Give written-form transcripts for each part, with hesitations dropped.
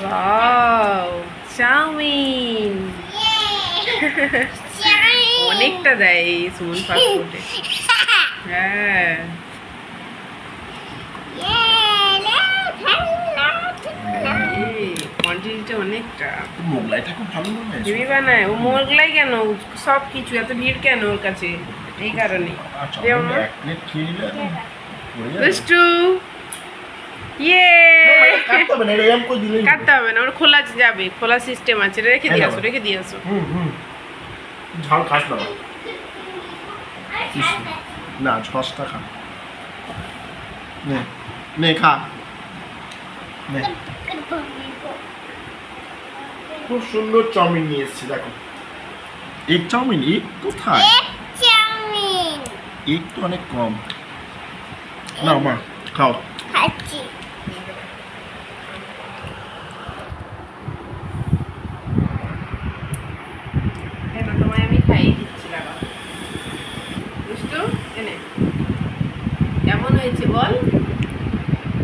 Wow, chowmein. অনেকটা দেয় এই সুমন ফাস্ট ফুডে। হ্যাঁ, কোয়ান্টিটিটা অনেকটা। মোগলাইটা খুব ভালো বানায়। হেভি বানায় ও। মোগলাই কেন, সব কিছু এত ভিড় কেন ওর কাছে? এই কারণে। এক প্লেট খেয়ে নিলে দুষ্টু। ইয়ে, কাটতে হবে না, ওর খোলা যাবে, খোলা সিস্টেম আছে। রেখে দিয়ে আসো, রেখে দিয়ে আসো। ঝাল খাস না না, সসটা খা। নে নে খা। নে, খুব সুন্দর চাউমিন নিয়ে এসেছি দেখো। এগ চাউমিন? এগ কোথায়? এগ তো অনেক কম। নাও মা, খাও। খাচ্ছি। তোমায় আমি খাইয়ে দিচ্ছি। বাবা দুষ্টু, এনে কেমন হয়েছে বল?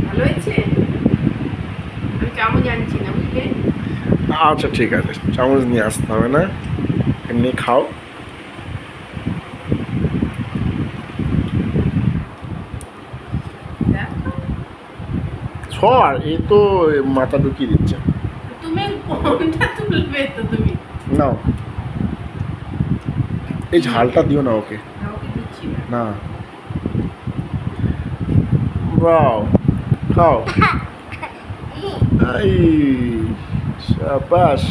ভালো হয়েছে? আমি চামচ আনছি না, বুঝলে? আচ্ছা ঠিক আছে, চামচ নিয়ে আসতে হবে না, এমনি খাও। সর, এই তো মাথা ঢুকিয়ে দিচ্ছে। তুমি কোনটা তুলবে তো তুমি? নাও, এই ঝালটা দিও না ওকে। ওকে দিচ্ছি না। না, বাও, খাও। এই শাবাশ।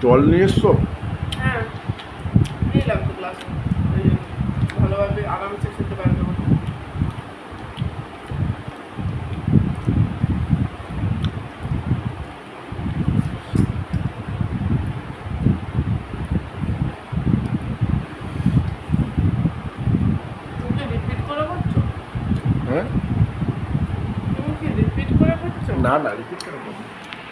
জল নিয়ে এসছো? হ্যাঁ, নিলাম তো গ্লাস। ভালোভাবে আরামসে খেতে পারবে। হ্যাঁ, তুমি কি রিপিট করে করছো? না না, রিপিট করে বলো।